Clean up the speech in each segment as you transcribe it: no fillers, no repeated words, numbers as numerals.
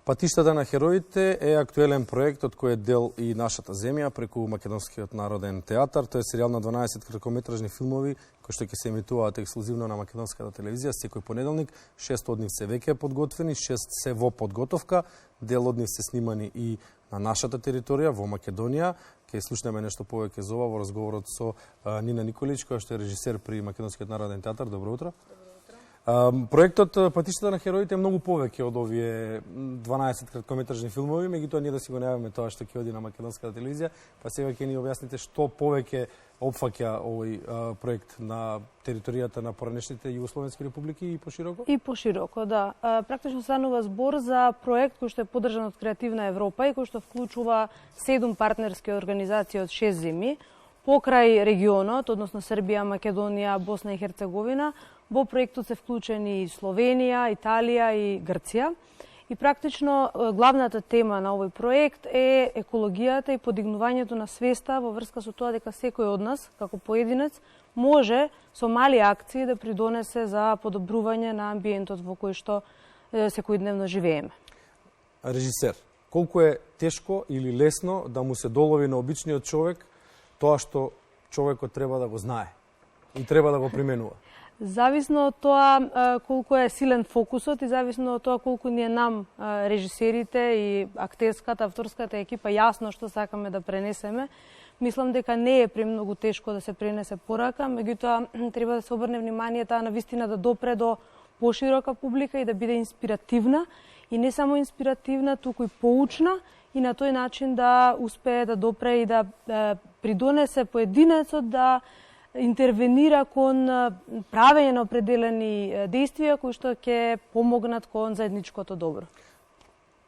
Патиштата на хероите е актуелен проект од кој е дел и нашата земја преку Македонскиот народен театар. Тој е серијал на 12 краткометражни филмови кои што ќе се емитуваат ексклузивно на македонската телевизија секој понеделник. 6 од нив се веќе подготвени, 6 се во подготовка. Дел од нив се снимани и на нашата територија во Македонија. Ќе слушнеме нешто повеќе за ова во разговорот со Нина Николич, која што е режисер при Македонскиот народен театар. Добро утро. Проектот Патиштата на хероите е многу повеќе од овие 12 краткометражни филмови, меѓутоа ние да си го најавиме тоа што ќе оди на македонската телевизија, па сега ќе ни објасните што повеќе опфаќа овој проект на територијата на поранешните југословенски републики и пошироко? И пошироко, да. Практично станува збор за проект кој што е поддржан од Креативна Европа и кој што вклучува 7 партнерски организации од 6 земји покрај регионот, односно Србија, Македонија, Босна и Херцеговина. Во проектот се вклучени и Словенија, Италија и Грција. И практично главната тема на овој проект е екологијата и подигнувањето на свеста во врска со тоа дека секој од нас, како поединец, може со мали акции да придонесе за подобрување на амбиентот во кој што секојдневно живееме. Режисер, колку е тешко или лесно да му се долови на обичниот човек тоа што човекот треба да го знае и треба да го применува? Зависно од тоа колку е силен фокусот и зависно од тоа колку ние нам, режисерите и актерската, авторската екипа, јасно што сакаме да пренесеме, мислам дека не е премногу тешко да се пренесе порака, меѓутоа треба да се обрне внимание таа навистина да допре до поширока публика и да биде инспиративна, и не само инспиративна, туку и поучна, и на тој начин да успее да допре и да придонесе поединецот да интервенира кон правење на определени действија кои што ќе помогнат кон заедничкото добро.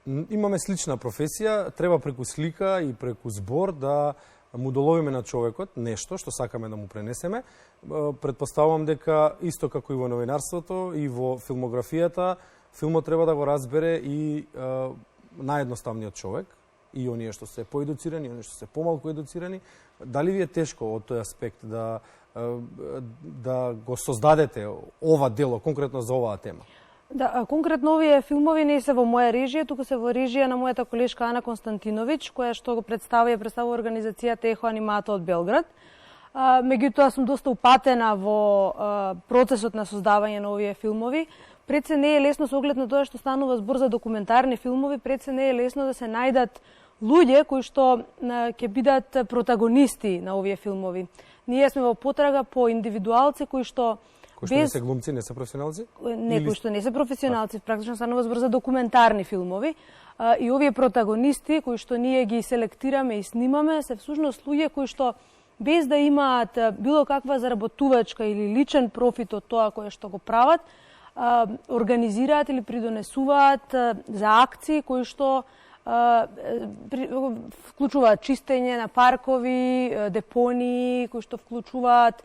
Имаме слична професија, треба преку слика и преку збор да му доловиме на човекот нешто што сакаме да му пренесеме. Предпоставувам дека исто како и во новинарството и во филмографијата, филмот треба да го разбере и наједноставниот човек, и оние што се поедуцирани, и оние што се помалку едуцирани. Дали ви е тешко од тој аспект да го создадете ова дело, конкретно за оваа тема? Да, конкретно овие филмови не се во моја режија, туку се во режија на мојата колешка Ана Константиновиќ, која што го представува организацијата Ехо Анимато од Белград. Меѓутоа сум доста упатена во процесот на создавање на овие филмови. Пред се не е лесно со оглед на тоа што станува збор за документарни филмови, пред се не е лесно да се најдат луѓе кои што ќе бидат протагонисти на овие филмови. Ние сме во потрага по индивидуалци кои што не се глумци, не се професионалци? Не, кои што не се професионалци, практично станува збор за документарни филмови. И овие протагонисти кои што ние ги селектираме и снимаме се всушност луѓе кои што без да имаат било каква заработувачка или личен профит од тоа кое што го прават, организираат или придонесуваат за акции кои што вклучуваат чистење на паркови, депонии, кои што вклучуваат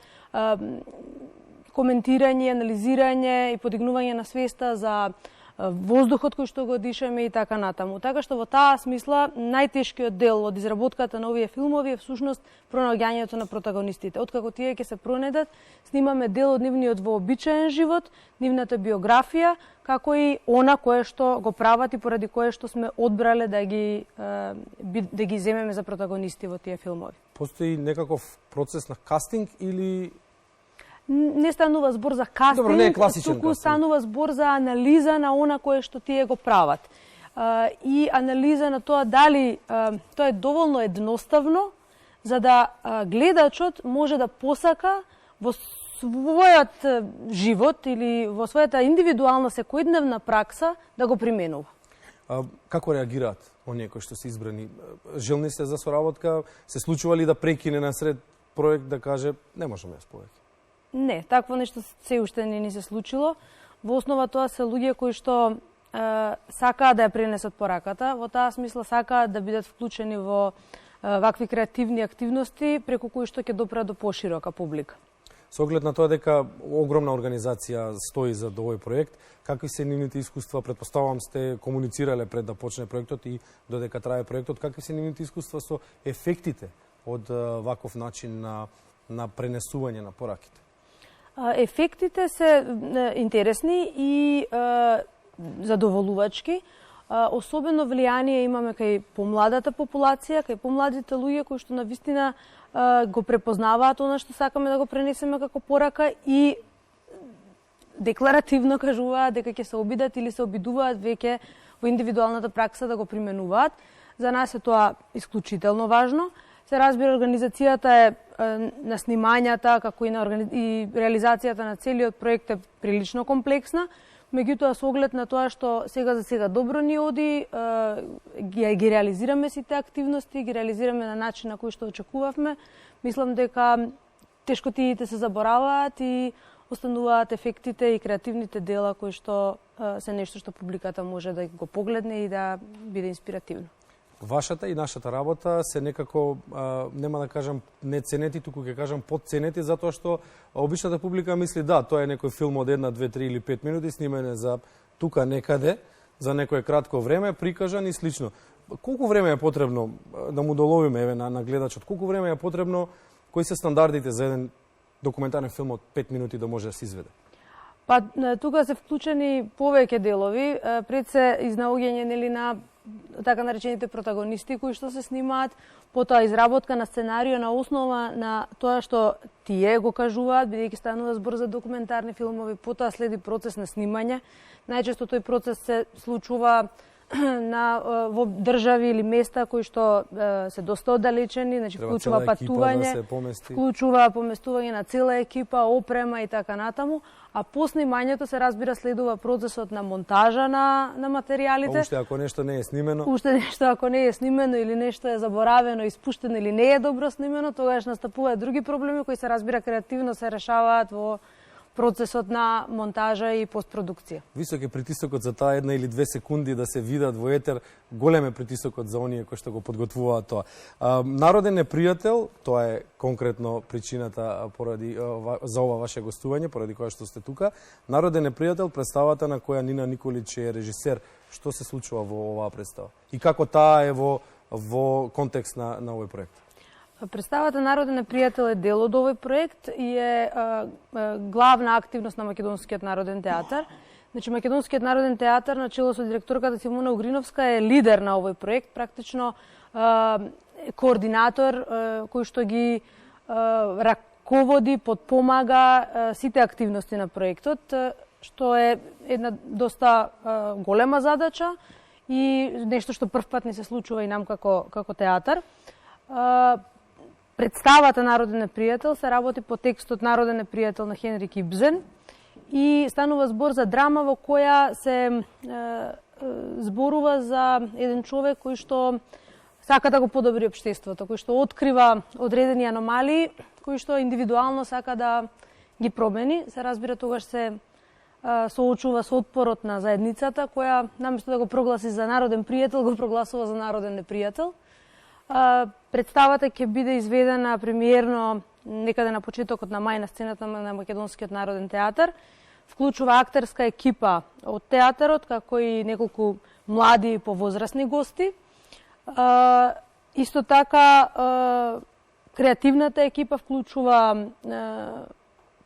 коментирање, анализирање и подигнување на свеста за воздухот кој што го дишаме и така натаму. Така што во таа смисла најтешкиот дел од изработката на овие филмови е всушност пронаоѓањето на протагонистите. Откако тие ќе се пронедат, снимаме дел од нивниот вообичаен живот, нивната биографија, како и она кое што го прават и поради кое што сме одбрале да ги земеме за протагонисти во тие филмови. Постои некаков процес на кастинг или не станува збор за кастинг, добро, не е класичен туку кастинг. Станува збор за анализа на она кое што тие го прават. И анализа на тоа дали тоа е доволно едноставно за да гледачот може да посака во својот живот или во својата индивидуална секојдневна пракса да го применува. Како реагираат оние кои што се избрани? Желни се за соработка? Се случува ли да прекине насред проект да каже не можеме јас повеќе? Не, такво нешто се уште не ни се случило. Во основа тоа се луѓе кои што сакаат да ја пренесат пораката, во таа смисла сакаат да бидат вклучени во вакви креативни активности преку кои што ќе допрат до поширока публика. Со оглед на тоа дека огромна организација стои за овој проект, какви се нивните искуства? Предпоставувам сте комуницирале пред да почне проектот и додека трае проектот, какви се нивните искуства со ефектите од ваков начин на пренесување на пораките? Ефектите се интересни и задоволувачки. особено влијание имаме кај помладата популација, кај помладите луѓе кои што навистина го препознаваат она што сакаме да го пренесеме како порака и декларативно кажуваат дека ќе се обидат или се обидуваат веќе во индивидуалната пракса да го применуваат. За нас е тоа исклучително важно. Се разбира, организацијата е на снимањата, како и и реализацијата на целиот проект е прилично комплексна. Меѓутоа, со оглед на тоа што сега за сега добро ни оди, ги реализираме сите активности, ги реализираме на начин на кој што очекувавме. Мислам дека тешкотиите се забораваат и остануваат ефектите и креативните дела кои што се нешто што публиката може да го погледне и да биде инспиративно. Вашата и нашата работа се некако, нема да кажам неценети, туку ќе кажам подценети, затоа што обичната публика мисли да, тоа е некој филм од 1, 2, 3 или 5 минути, снимене за тука некаде, за некое кратко време, прикажан и слично. Колку време е потребно да му доловиме еве на гледачот? Колку време е потребно? Кои се стандардите за еден документарен филм од 5 минути да може да се изведе? Па тука се вклучени повеќе делови, пред се изнаоѓање нели на така наречените протагонисти кои што се снимаат, потоа изработка на сценарио на основа на тоа што тие го кажуваат, бидејќи станува збор за документарни филмови, потоа следи процес на снимање. Најчесто тој процес се случува во држави или места кои што се доста оддалечени, значи вклучува патување, вклучува поместување на цела екипа, опрема и така натаму, а по снимањето се разбира следува процесот на монтажа на материјалите. Уште ако нешто не е снимено. Уште нешто ако не е снимено или нешто е заборавено, испуштено или не е добро снимено, тогаш настапуваат други проблеми кои се разбира креативно се решаваат во процесот на монтажа и постпродукција. Висок е притисокот за таа 1 или 2 секунди да се видат во етер, голем е притисокот за оние кои што го подготвуваат тоа. Народен непријател, тоа е конкретно причината поради за ова ваше гостување, поради која што сте тука. Народен непријател, представата на која Нина Николич е режисер. Што се случува во оваа представа? И како таа е во контекст на овој проект? Представата Народен непријател е дел од овој проект и е главна активност на Македонскиот народен театар. Значи, Македонскиот народен театар, на чело со директорката Симона Угриновска, е лидер на овој проект, практично координатор кој што ги раководи, подпомага сите активности на проектот, што е една доста голема задача и нешто што првпат ни се случува и нам како театар. Представата Народен непријател се работи по текстот Народен непријател на Хенрик Ибсен и станува збор за драма во која се зборува за еден човек кој што сака да го подобри општеството, кој што открива одредени аномалии, кој што индивидуално сака да ги промени. Се разбира, тогаш се соочува со отпорот на заедницата, која наместо да го прогласи за народен пријател, го прогласува за народен непријател. Представата ќе биде изведена премиерно некаде на почетокот на мај на сцената на Македонскиот народен театар. Вклучува актерска екипа од театарот, како и неколку млади и повозрасни гости. Исто така, креативната екипа вклучува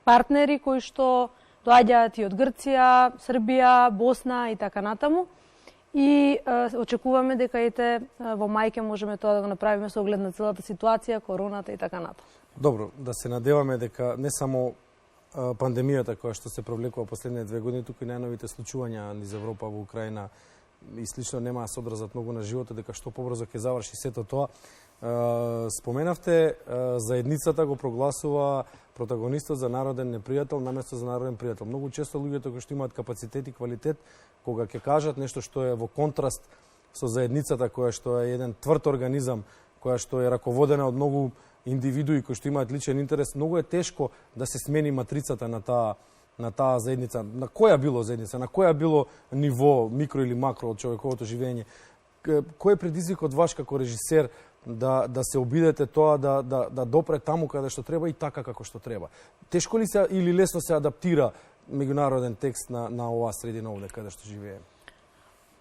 партнери кои што доаѓаат и од Грција, Србија, Босна и така натаму. И очекуваме дека во мај ќе можеме тоа да го направиме со оглед на целата ситуација, короната и така натаму. Добро, да се надеваме дека не само пандемијата која што се провлекува последните 2 години, туку и најновите случувања низ Европа, во Украина и слично нема да се одразат многу на животот, дека што побрзо ќе заврши сето тоа. Споменавте, заедницата го прогласува протагонистот за народен непријател наместо за народен пријател. Многу често луѓето кои што имаат капацитет и квалитет, кога ќе кажат нешто што е во контраст со заедницата, која што е еден тврд организам, која што е раководена од многу индивидуи кои што имаат личен интерес, многу е тешко да се смени матрицата на таа заедница. На која било заедница, на која било ниво, микро или макро од човековото живење. Кој е предизвикот ваш како режисер да се обидете тоа да допре таму каде што треба и така како што треба? Тешко ли се или лесно се адаптира меѓународен текст на оваа средина овде каде што живееме?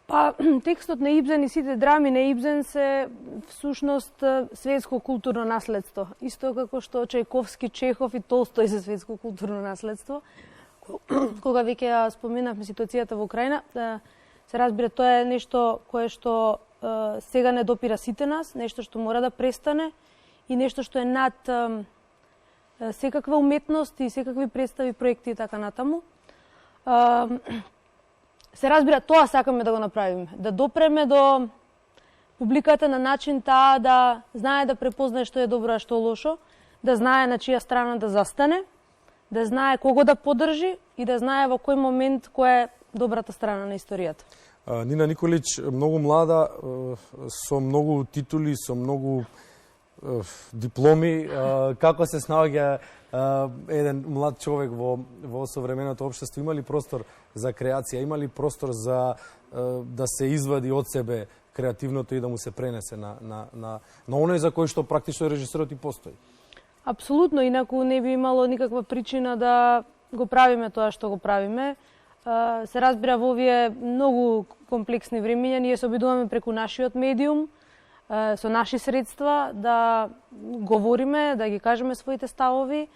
Па, текстот на Ибсен и сите драми на Ибсен се всушност светско културно наследство. Исто како што Чајковски, Чехов и Толстој се светско културно наследство. Кога веќе ја споменавме ситуацијата во Украина, Се разбира, тоа е нешто кое што сега не допира сите нас, нешто што мора да престане и нешто што е над секаква уметност и секакви представи, проекти и така натаму. Се разбира, тоа сакаме да го направиме, да допреме до публиката на начин таа да знае да препознае што е добро, а што лошо, да знае на чија страна да застане, да знае кого да поддржи и да знае во кој момент која е добрата страна на историјата. Нина Николич, многу млада, со многу титули, со многу дипломи. Како се снаоѓа еден млад човек во современото општество? Има ли простор за креација? Има ли простор за да се извади од себе креативното и да му се пренесе на оној за кој што практично режисерот и постои? Апсолутно, инаку не би имало никаква причина да го правиме тоа што го правиме. Се разбира, во овие многу комплексни времиња ние се обидуваме преку нашиот медиум, со наши средства да говориме, да ги кажеме своите ставови.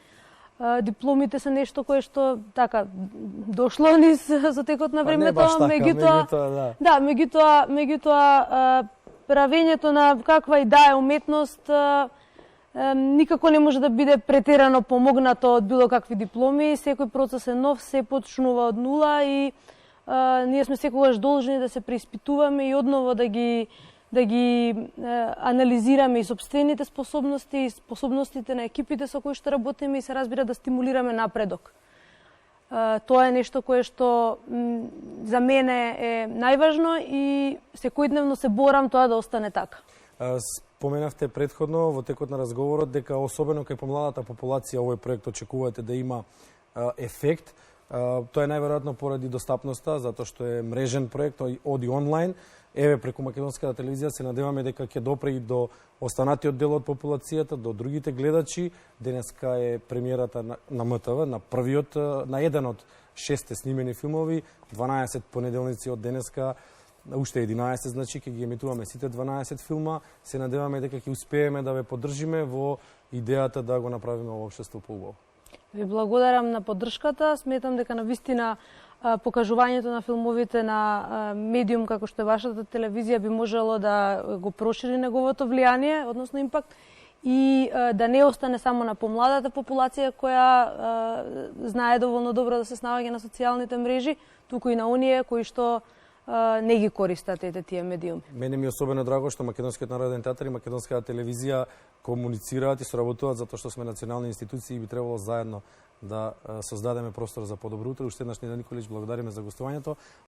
Дипломите се нешто кое што така дошло низ со текот на времето, меѓутоа правењето на каква и да е уметност никако не може да биде претерано помогнато од било какви дипломи. Секој процес е нов, се почнува од нула и ние сме секогаш должни да се преиспитуваме и одново да ги анализираме и сопствените способности и способностите на екипите со кои што работиме и се разбира да стимулираме напредок. Тоа е нешто кое што за мене е најважно и секојдневно се борам тоа да остане така. Споменавте претходно во текот на разговорот дека особено кај помладата популација овој проект очекувате да има ефект. Тоа е најверојатно поради достапноста, затоа што е мрежен проект, оди онлайн. Еве, преку македонската телевизија се надеваме дека ќе допре и до останатиот дел од популацијата, до другите гледачи. Денеска е премиерата на МТВ, на еден од 6 снимени филмови, 12 понеделници од денеска, уште 11, значи ќе ги емитуваме сите 12 филма. Се надеваме дека ќе успееме да ве поддржиме во идејата да го направиме овој општество поубаво. Ви благодарам на поддршката. Сметам дека навистина покажувањето на филмовите на медиум како што е вашата телевизија би можело да го прошири неговото влијание, односно импакт, и да не остане само на помладата популација која знае доволно добро да се снаоѓа на социјалните мрежи, туку и на оние кои што не ги користат тие медиуми. Мене ми е особено драго што Македонскиот народен театар и Македонската телевизија комуницираат и соработуваат затоа што сме национални институции и би требало заедно да создадеме простор за подобро утре. Уште еднаш, Нина Николич, благодариме за гостувањето.